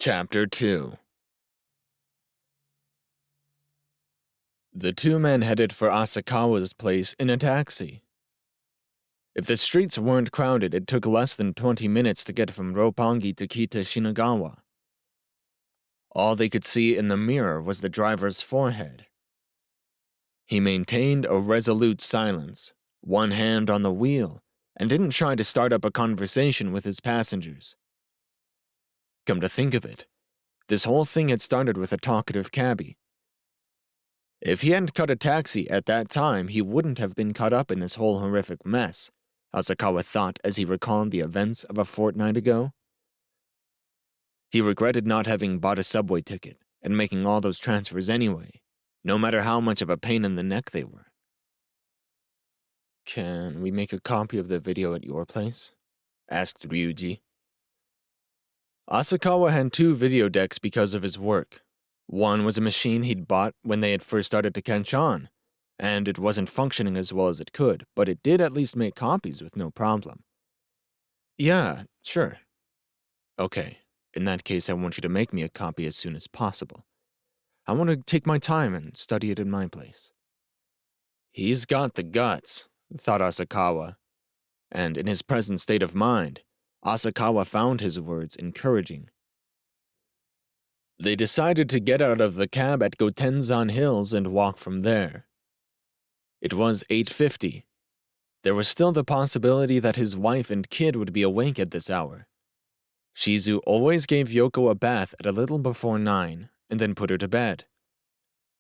Chapter 2. The two men headed for Asakawa's place in a taxi. If the streets weren't crowded, it took less than 20 minutes to get from Roppongi to Kita Shinagawa. All they could see in the mirror was the driver's forehead. He maintained a resolute silence, one hand on the wheel, and didn't try to start up a conversation with his passengers. Come to think of it, this whole thing had started with a talkative cabbie. If he hadn't caught a taxi at that time, he wouldn't have been caught up in this whole horrific mess, Asakawa thought as he recalled the events of a fortnight ago. He regretted not having bought a subway ticket and making all those transfers anyway, no matter how much of a pain in the neck they were. "Can we make a copy of the video at your place?" asked Ryuji. Asakawa had two video decks because of his work. One was a machine he'd bought when they had first started to catch on, and it wasn't functioning as well as it could, but it did at least make copies with no problem. "Yeah, sure." "Okay, in that case I want you to make me a copy as soon as possible. I want to take my time and study it in my place." He's got the guts, thought Asakawa, and in his present state of mind, Asakawa found his words encouraging. They decided to get out of the cab at Gotenzan Hills and walk from there. It was 8:50. There was still the possibility that his wife and kid would be awake at this hour. Shizu always gave Yoko a bath at a little before 9, and then put her to bed.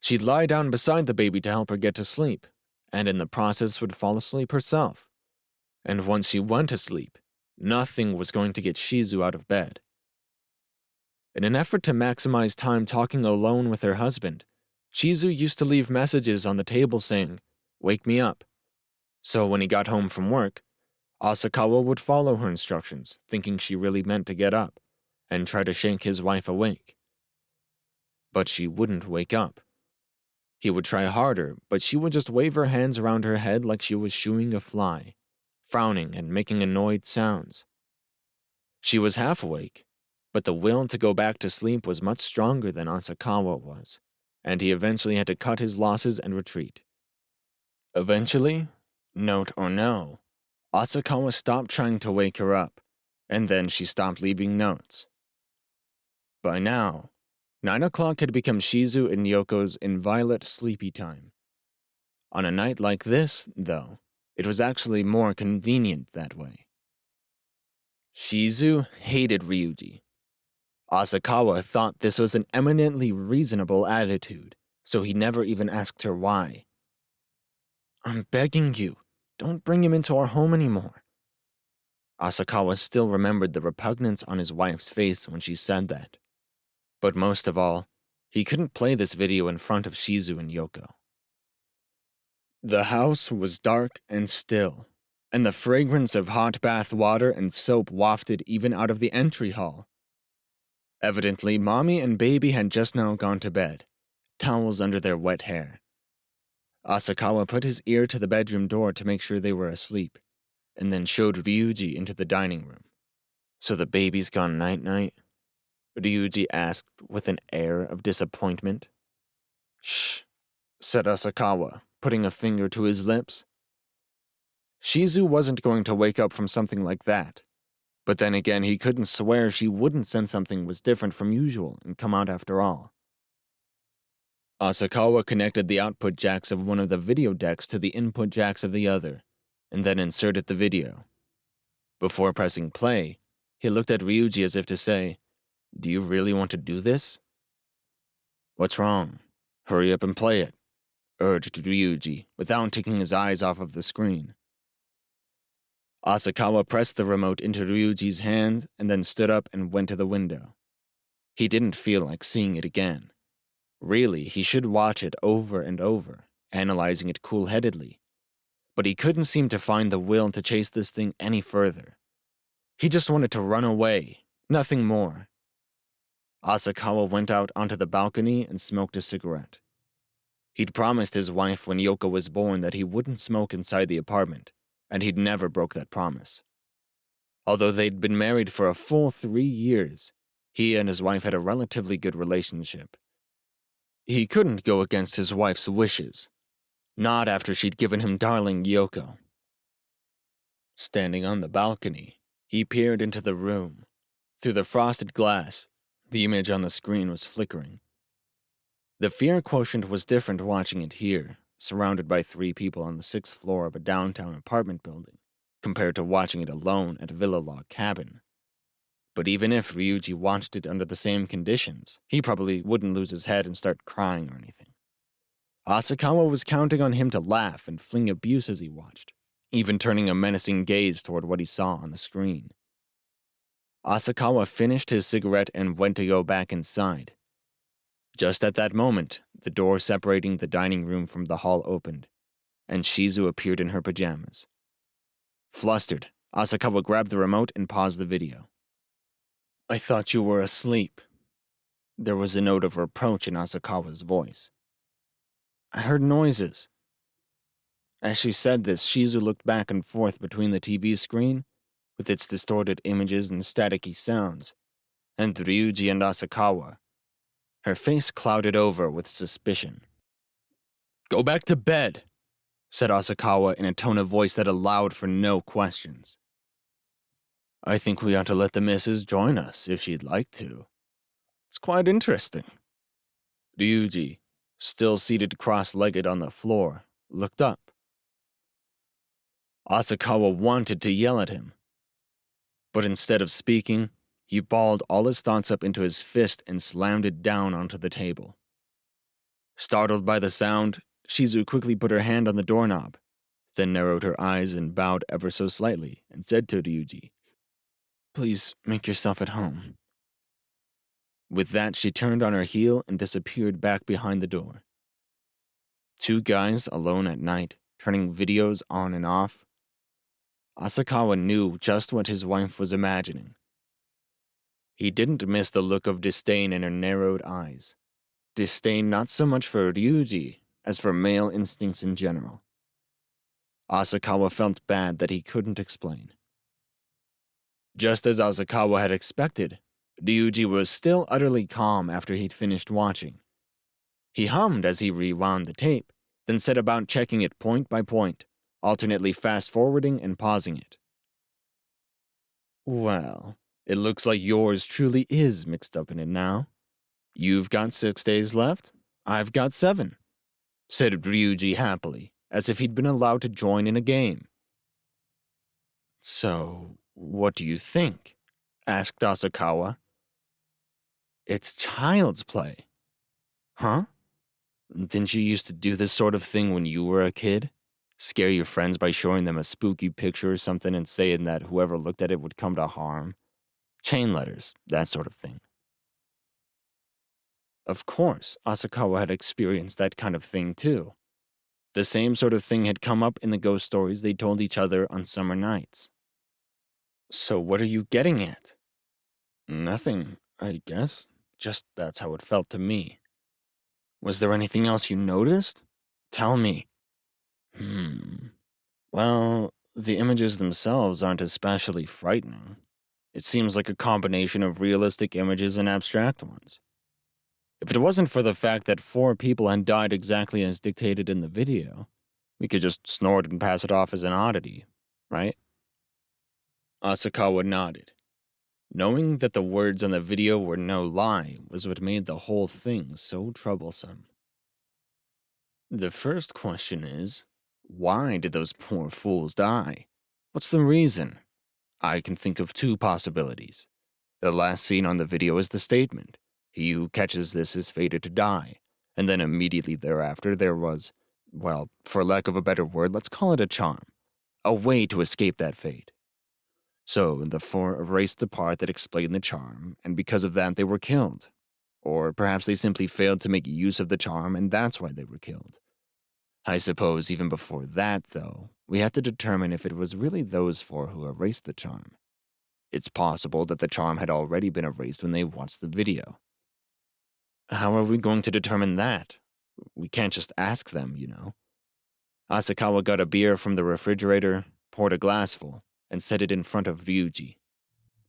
She'd lie down beside the baby to help her get to sleep, and in the process would fall asleep herself. And once she went to sleep, nothing was going to get Shizu out of bed. In an effort to maximize time talking alone with her husband, Shizu used to leave messages on the table saying, "Wake me up." So when he got home from work, Asakawa would follow her instructions, thinking she really meant to get up, and try to shake his wife awake. But she wouldn't wake up. He would try harder, but she would just wave her hands around her head like she was shooing a fly, frowning and making annoyed sounds. She was half awake, but the will to go back to sleep was much stronger than Asakawa was, and he eventually had to cut his losses and retreat. Eventually, note or no, Asakawa stopped trying to wake her up, and then she stopped leaving notes. By now, 9 o'clock had become Shizu and Yoko's inviolate sleepy time. On a night like this, though, it was actually more convenient that way. Shizu hated Ryuji. Asakawa thought this was an eminently reasonable attitude, so he never even asked her why. "I'm begging you, don't bring him into our home anymore." Asakawa still remembered the repugnance on his wife's face when she said that. But most of all, he couldn't play this video in front of Shizu and Yoko. The house was dark and still, and the fragrance of hot bath water and soap wafted even out of the entry hall. Evidently, Mommy and Baby had just now gone to bed, towels under their wet hair. Asakawa put his ear to the bedroom door to make sure they were asleep, and then showed Ryuji into the dining room. "So the baby's gone night-night?" Ryuji asked with an air of disappointment. "Shh," said Asakawa, putting a finger to his lips. Shizu wasn't going to wake up from something like that. But then again, he couldn't swear she wouldn't sense something was different from usual and come out after all. Asakawa connected the output jacks of one of the video decks to the input jacks of the other, and then inserted the video. Before pressing play, he looked at Ryuji as if to say, "Do you really want to do this?" "What's wrong? Hurry up and play it," urged Ryuji, without taking his eyes off of the screen. Asakawa pressed the remote into Ryuji's hand and then stood up and went to the window. He didn't feel like seeing it again. Really, he should watch it over and over, analyzing it cool-headedly. But he couldn't seem to find the will to chase this thing any further. He just wanted to run away, nothing more. Asakawa went out onto the balcony and smoked a cigarette. He'd promised his wife when Yoko was born that he wouldn't smoke inside the apartment, and he'd never broke that promise. Although they'd been married for a full 3 years, He and his wife had a relatively good relationship. He couldn't go against his wife's wishes, not after she'd given him darling Yoko. Standing on the balcony, he peered into the room. Through the frosted glass, the image on the screen was flickering. The fear quotient was different watching it here, surrounded by 3 people on the 6th floor of a downtown apartment building, compared to watching it alone at a villa log cabin. But even if Ryuji watched it under the same conditions, he probably wouldn't lose his head and start crying or anything. Asakawa was counting on him to laugh and fling abuse as he watched, even turning a menacing gaze toward what he saw on the screen. Asakawa finished his cigarette and went to go back inside. Just at that moment, the door separating the dining room from the hall opened, and Shizu appeared in her pajamas. Flustered, Asakawa grabbed the remote and paused the video. "I thought you were asleep." There was a note of reproach in Asakawa's voice. "I heard noises." As she said this, Shizu looked back and forth between the TV screen, with its distorted images and staticky sounds, and Ryuji and Asakawa. Her face clouded over with suspicion. "Go back to bed," said Asakawa in a tone of voice that allowed for no questions. "I think we ought to let the missus join us if she'd like to. It's quite interesting." Ryuji, still seated cross-legged on the floor, looked up. Asakawa wanted to yell at him, but instead of speaking, he balled all his thoughts up into his fist and slammed it down onto the table. Startled by the sound, Shizu quickly put her hand on the doorknob, then narrowed her eyes and bowed ever so slightly and said to Ryuji, "Please make yourself at home." With that, she turned on her heel and disappeared back behind the door. 2 guys alone at night, turning videos on and off. Asakawa knew just what his wife was imagining. He didn't miss the look of disdain in her narrowed eyes. Disdain not so much for Ryuji as for male instincts in general. Asakawa felt bad that he couldn't explain. Just as Asakawa had expected, Ryuji was still utterly calm after he'd finished watching. He hummed as he rewound the tape, then set about checking it point by point, alternately fast-forwarding and pausing it. "Well, it looks like yours truly is mixed up in it now. You've got 6 days left, I've got 7, said Ryuji happily, as if he'd been allowed to join in a game. "So, what do you think?" asked Asakawa. "It's child's play." "Huh? Didn't you used to do this sort of thing when you were a kid? Scare your friends by showing them a spooky picture or something and saying that whoever looked at it would come to harm? Chain letters, that sort of thing." Of course, Asakawa had experienced that kind of thing too. The same sort of thing had come up in the ghost stories they told each other on summer nights. "So what are you getting at?" "Nothing, I guess. Just that's how it felt to me." "Was there anything else you noticed? Tell me." Well, the images themselves aren't especially frightening. It seems like a combination of realistic images and abstract ones. If it wasn't for the fact that 4 people had died exactly as dictated in the video, we could just snort and pass it off as an oddity, right?" Asakawa nodded. Knowing that the words on the video were no lie was what made the whole thing so troublesome. "The first question is, why did those poor fools die? What's the reason? I can think of 2 possibilities. The last scene on the video is the statement, 'He who catches this is fated to die,' and then immediately thereafter there was, well, for lack of a better word, let's call it a charm, a way to escape that fate. So the 4 erased the part that explained the charm, and because of that they were killed. Or perhaps they simply failed to make use of the charm, and that's why they were killed. I suppose even before that, though, we have to determine if it was really those 4 who erased the charm. It's possible that the charm had already been erased when they watched the video. How are we going to determine that? We can't just ask them, you know." Asakawa got a beer from the refrigerator, poured a glassful, and set it in front of Ryuji.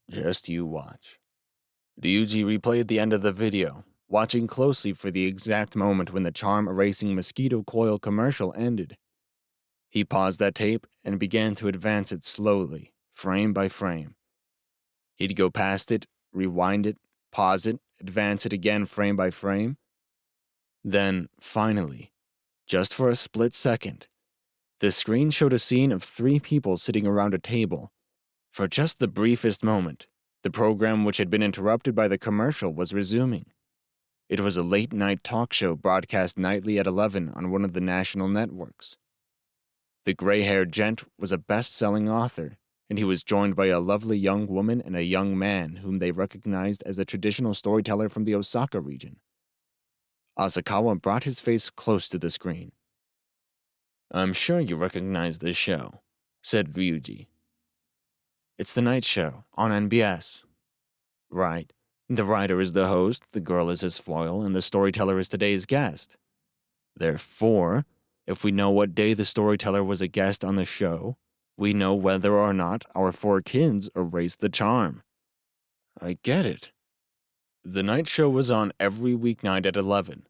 "Just you watch. Ryuji replayed the end of the video, watching closely for the exact moment when the charm-erasing mosquito coil commercial ended. He paused that tape and began to advance it slowly, frame by frame. He'd go past it, rewind it, pause it, advance it again frame by frame. Then, finally, just for a split second, the screen showed a scene of 3 people sitting around a table. For just the briefest moment, the program which had been interrupted by the commercial was resuming. It was a late-night talk show broadcast nightly at 11 on one of the national networks. The gray-haired gent was a best-selling author, and he was joined by a lovely young woman and a young man whom they recognized as a traditional storyteller from the Osaka region. Asakawa brought his face close to the screen. "I'm sure you recognize this show," said Ryuji. "It's the night show, on NBS. Right. The writer is the host, the girl is his foil, and the storyteller is today's guest. Therefore, if we know what day the storyteller was a guest on the show, we know whether or not our 4 kids erased the charm." "I get it." The night show was on every weeknight at 11.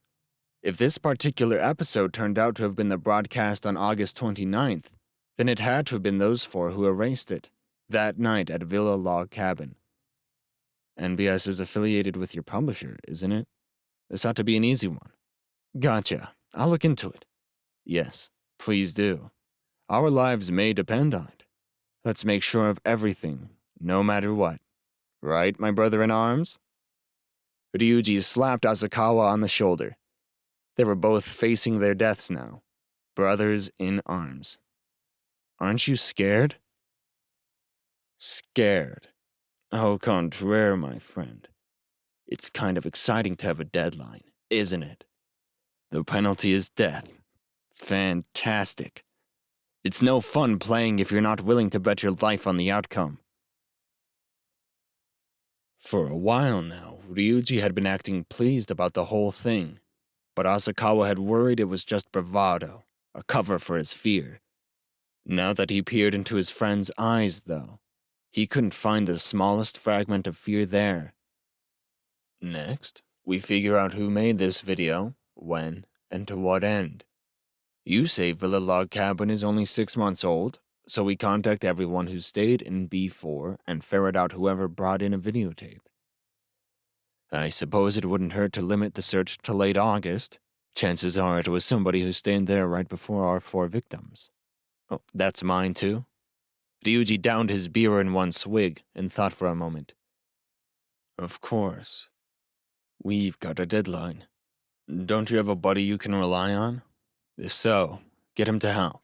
If this particular episode turned out to have been the broadcast on August 29th, then it had to have been those 4 who erased it, that night at Villa Log Cabin. NBS is affiliated with your publisher, isn't it? This ought to be an easy one. Gotcha. I'll look into it. Yes, please do. Our lives may depend on it. Let's make sure of everything, no matter what. Right, my brother in arms? Ryuji slapped Asakawa on the shoulder. They were both facing their deaths now. Brothers in arms. Aren't you scared? Scared. Au contraire, my friend. It's kind of exciting to have a deadline, isn't it? The penalty is death. Fantastic. It's no fun playing if you're not willing to bet your life on the outcome. For a while now, Ryuji had been acting pleased about the whole thing, but Asakawa had worried it was just bravado, a cover for his fear. Now that he peered into his friend's eyes, though, he couldn't find the smallest fragment of fear there. Next, we figure out who made this video, when, and to what end. You say Villa Log Cabin is only 6 months old, so we contact everyone who stayed in B4 and ferret out whoever brought in a videotape. I suppose it wouldn't hurt to limit the search to late August. Chances are it was somebody who stayed there right before our 4 victims. Oh, that's mine too? Ryuji downed his beer in one swig and thought for a moment. Of course. We've got a deadline. Don't you have a buddy you can rely on? If so, get him to help.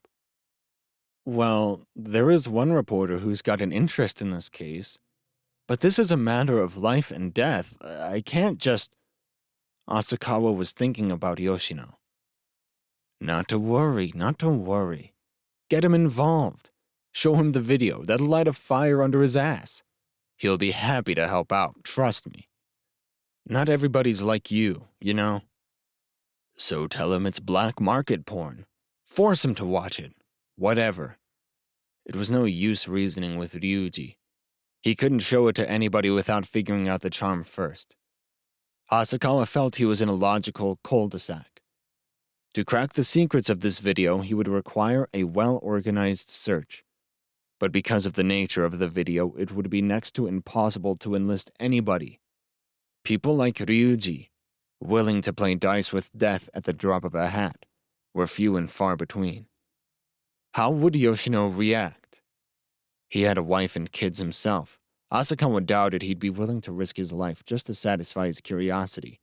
Well, there is one reporter who's got an interest in this case, but this is a matter of life and death. I can't just... Asakawa was thinking about Yoshino. Not to worry, not to worry. Get him involved. Show him the video. That'll light a fire under his ass. He'll be happy to help out, trust me. Not everybody's like you know? So tell him it's black market porn. Force him to watch it. Whatever. It was no use reasoning with Ryuji. He couldn't show it to anybody without figuring out the charm first. Asakawa felt he was in a logical cul-de-sac. To crack the secrets of this video, he would require a well-organized search. But because of the nature of the video, it would be next to impossible to enlist anybody. People like Ryuji, willing to play dice with death at the drop of a hat, were few and far between. How would Yoshino react? He had a wife and kids himself. Asakawa doubted he'd be willing to risk his life just to satisfy his curiosity.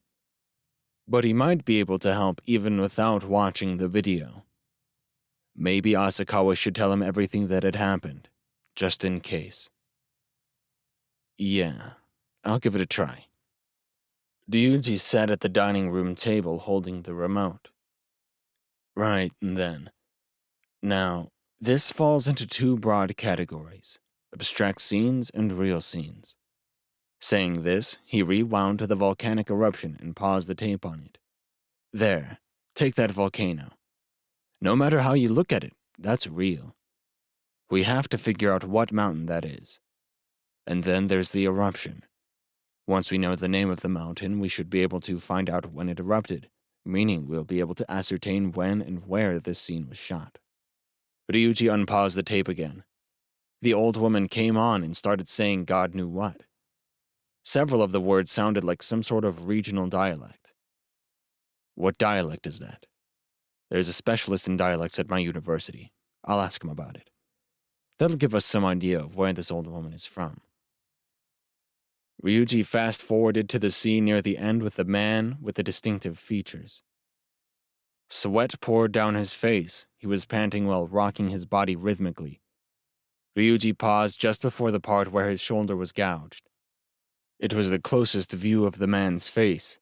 But he might be able to help even without watching the video. Maybe Asakawa should tell him everything that had happened, just in case. Yeah, I'll give it a try. Ryuji sat at the dining room table holding the remote. Right then. Now, this falls into 2 broad categories, abstract scenes and real scenes. Saying this, he rewound to the volcanic eruption and paused the tape on it. There, take that volcano. No matter how you look at it, that's real. We have to figure out what mountain that is. And then there's the eruption. Once we know the name of the mountain, we should be able to find out when it erupted, meaning we'll be able to ascertain when and where this scene was shot. Ryuji unpaused the tape again. The old woman came on and started saying God knew what. Several of the words sounded like some sort of regional dialect. What dialect is that? There's a specialist in dialects at my university. I'll ask him about it. That'll give us some idea of where this old woman is from. Ryuji fast-forwarded to the scene near the end with the man with the distinctive features. Sweat poured down his face. He was panting while rocking his body rhythmically. Ryuji paused just before the part where his shoulder was gouged. It was the closest view of the man's face.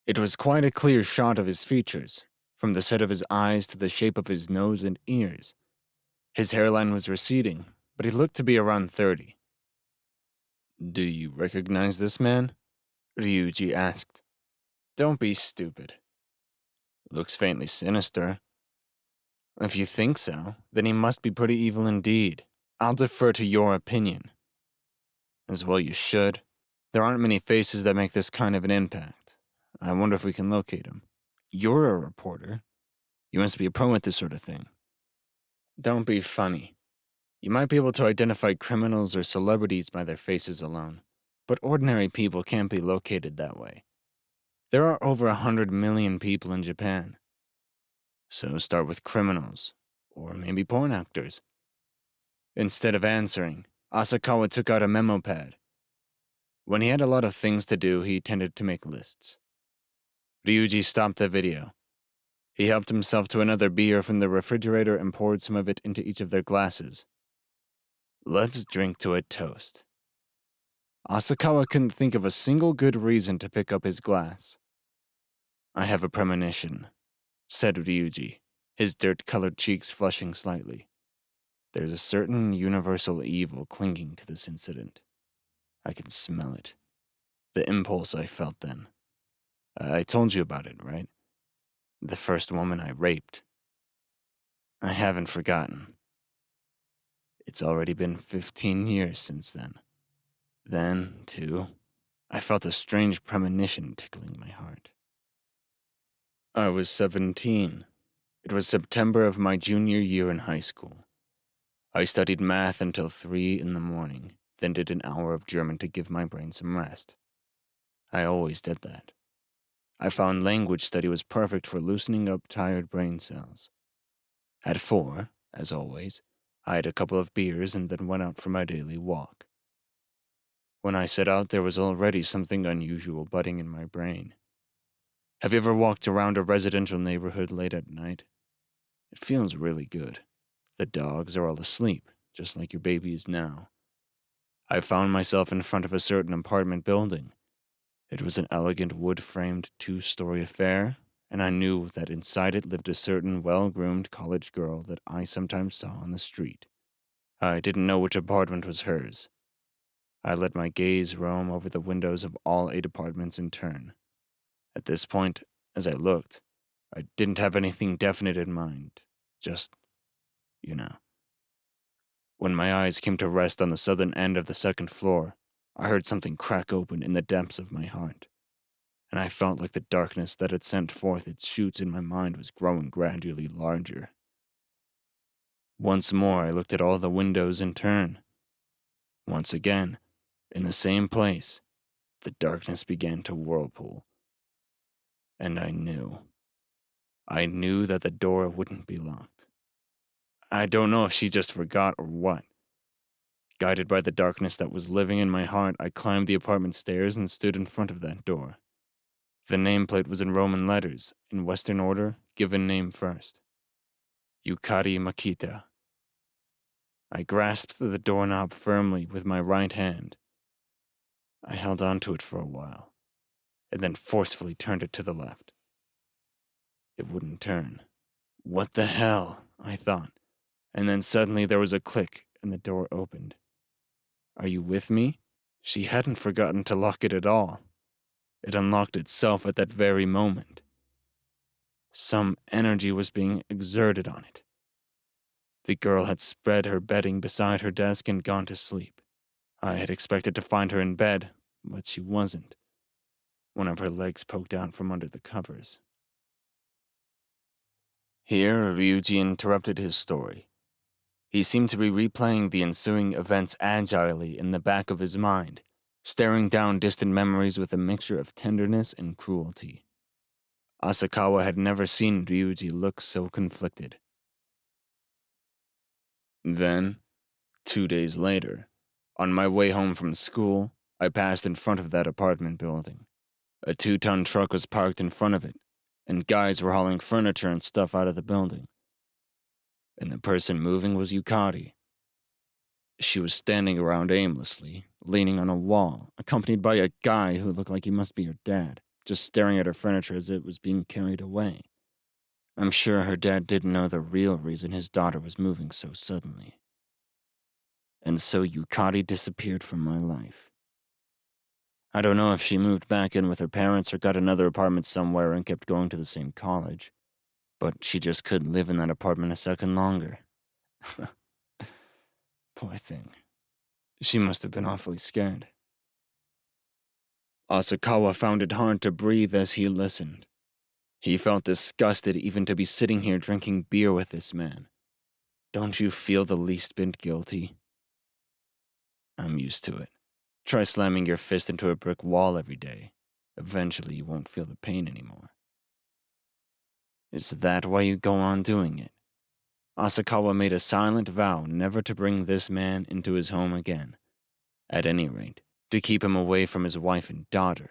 It was quite a clear shot of his features, from the set of his eyes to the shape of his nose and ears. His hairline was receding, but he looked to be around 30. Do you recognize this man? Ryuji asked. Don't be stupid. Looks faintly sinister. If you think so, then he must be pretty evil indeed. I'll defer to your opinion. As well you should. There aren't many faces that make this kind of an impact. I wonder if we can locate him. You're a reporter. You must be a pro at this sort of thing. Don't be funny. You might be able to identify criminals or celebrities by their faces alone, but ordinary people can't be located that way. There are over 100 million people in Japan. So start with criminals, or maybe porn actors. Instead of answering, Asakawa took out a memo pad. When he had a lot of things to do, he tended to make lists. Ryuji stopped the video. He helped himself to another beer from the refrigerator and poured some of it into each of their glasses. Let's drink to a toast. Asakawa couldn't think of a single good reason to pick up his glass. I have a premonition, said Ryuji, his dirt-colored cheeks flushing slightly. There's a certain universal evil clinging to this incident. I can smell it. The impulse I felt then. I told you about it, right? The first woman I raped. I haven't forgotten. It's already been 15 years since then. Then, too, I felt a strange premonition tickling my heart. I was 17. It was September of my junior year in high school. I studied math until 3 in the morning, then did an hour of German to give my brain some rest. I always did that. I found language study was perfect for loosening up tired brain cells. At 4, as always, I had a couple of beers and then went out for my daily walk. When I set out, there was already something unusual budding in my brain. Have you ever walked around a residential neighborhood late at night? It feels really good. The dogs are all asleep, just like your baby is now. I found myself in front of a certain apartment building. It was an elegant wood-framed 2-story affair, and I knew that inside it lived a certain well-groomed college girl that I sometimes saw on the street. I didn't know which apartment was hers. I let my gaze roam over the windows of all 8 apartments in turn. At this point, as I looked, I didn't have anything definite in mind, just, When my eyes came to rest on the southern end of the second floor, I heard something crack open in the depths of my heart, and I felt like the darkness that had sent forth its shoots in my mind was growing gradually larger. Once more, I looked at all the windows in turn. Once again, in the same place, the darkness began to whirlpool. And I knew that the door wouldn't be locked. I don't know if she just forgot or what. Guided by the darkness that was living in my heart, I climbed the apartment stairs and stood in front of that door. The nameplate was in Roman letters, in Western order, given name first. Yukari Makita. I grasped the doorknob firmly with my right hand. I held onto it for a while, and then forcefully turned it to the left. It wouldn't turn. What the hell? I thought, and then suddenly there was a click and the door opened. Are you with me? She hadn't forgotten to lock it at all. It unlocked itself at that very moment. Some energy was being exerted on it. The girl had spread her bedding beside her desk and gone to sleep. I had expected to find her in bed, but she wasn't. One of her legs poked out from under the covers. Here, Ryuji interrupted his story. He seemed to be replaying the ensuing events agilely in the back of his mind, staring down distant memories with a mixture of tenderness and cruelty. Asakawa had never seen Ryuji look so conflicted. Then, 2 days later, on my way home from school, I passed in front of that apartment building. A 2-ton truck was parked in front of it, and guys were hauling furniture and stuff out of the building. And the person moving was Yukari. She was standing around aimlessly, leaning on a wall, accompanied by a guy who looked like he must be her dad, just staring at her furniture as it was being carried away. I'm sure her dad didn't know the real reason his daughter was moving so suddenly. And so Yukari disappeared from my life. I don't know if she moved back in with her parents or got another apartment somewhere and kept going to the same college, but she just couldn't live in that apartment a second longer. Poor thing. She must have been awfully scared. Asakawa found it hard to breathe as he listened. He felt disgusted even to be sitting here drinking beer with this man. Don't you feel the least bit guilty? I'm used to it. Try slamming your fist into a brick wall every day. Eventually you won't feel the pain anymore. Is that why you go on doing it? Asakawa made a silent vow never to bring this man into his home again. At any rate, to keep him away from his wife and daughter.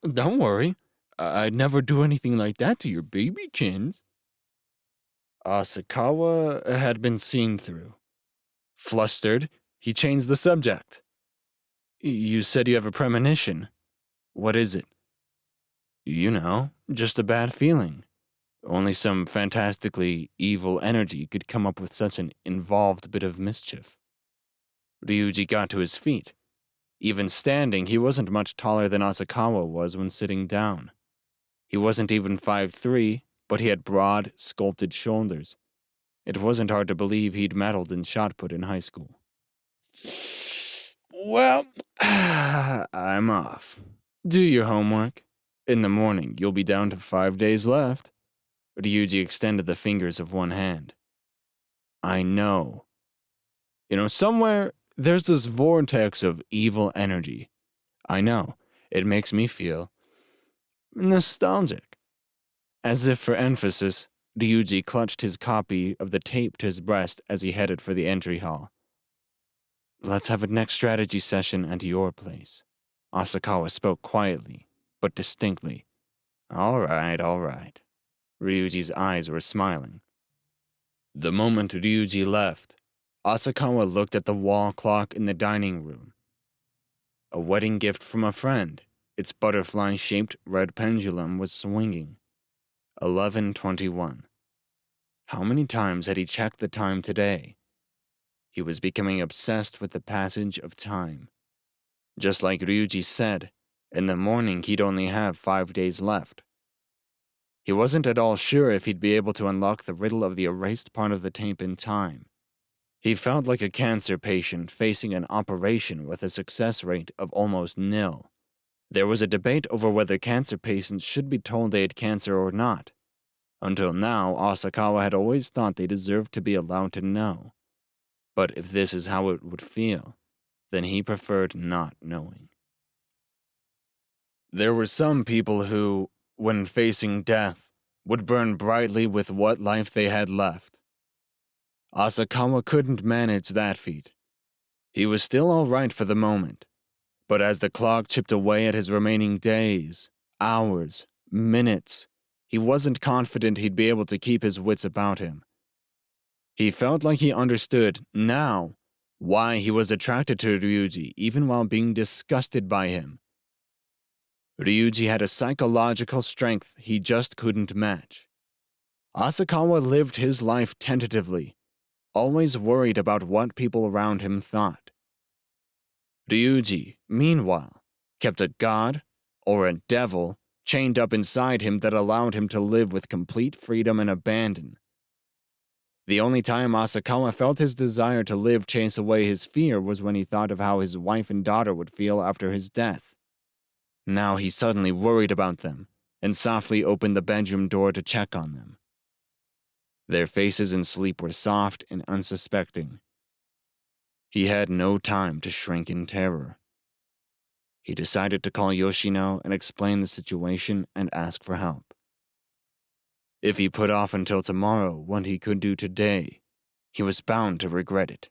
Don't worry. I'd never do anything like that to your babykins. Asakawa had been seen through. Flustered, he changed the subject. You said you have a premonition. What is it? You know, just a bad feeling. Only some fantastically evil energy could come up with such an involved bit of mischief. Ryuji got to his feet. Even standing, he wasn't much taller than Asakawa was when sitting down. He wasn't even 5'3", but he had broad, sculpted shoulders. It wasn't hard to believe he'd medaled in shot put in high school. Well, I'm off. Do your homework. In the morning, you'll be down to 5 days left. Ryuji extended the fingers of one hand. I know. Somewhere, there's this vortex of evil energy. I know. It makes me feel nostalgic. As if for emphasis, Ryuji clutched his copy of the tape to his breast as he headed for the entry hall. Let's have a next strategy session at your place. Asakawa spoke quietly, but distinctly. All right. Ryuji's eyes were smiling. The moment Ryuji left, Asakawa looked at the wall clock in the dining room. A wedding gift from a friend, its butterfly-shaped red pendulum was swinging. 11:21. How many times had he checked the time today? He was becoming obsessed with the passage of time. Just like Ryuji said, in the morning he'd only have 5 days left. He wasn't at all sure if he'd be able to unlock the riddle of the erased part of the tape in time. He felt like a cancer patient facing an operation with a success rate of almost nil. There was a debate over whether cancer patients should be told they had cancer or not. Until now, Asakawa had always thought they deserved to be allowed to know. But if this is how it would feel, then he preferred not knowing. There were some people who, when facing death, would burn brightly with what life they had left. Asakawa couldn't manage that feat. He was still all right for the moment, but as the clock chipped away at his remaining days, hours, minutes, he wasn't confident he'd be able to keep his wits about him. He felt like he understood, now, why he was attracted to Ryuji even while being disgusted by him. Ryuji had a psychological strength he just couldn't match. Asakawa lived his life tentatively, always worried about what people around him thought. Ryuji, meanwhile, kept a god, or a devil, chained up inside him that allowed him to live with complete freedom and abandon. The only time Asakawa felt his desire to live chase away his fear was when he thought of how his wife and daughter would feel after his death. Now he suddenly worried about them, and softly opened the bedroom door to check on them. Their faces in sleep were soft and unsuspecting. He had no time to shrink in terror. He decided to call Yoshino and explain the situation and ask for help. If he put off until tomorrow what he could do today, he was bound to regret it.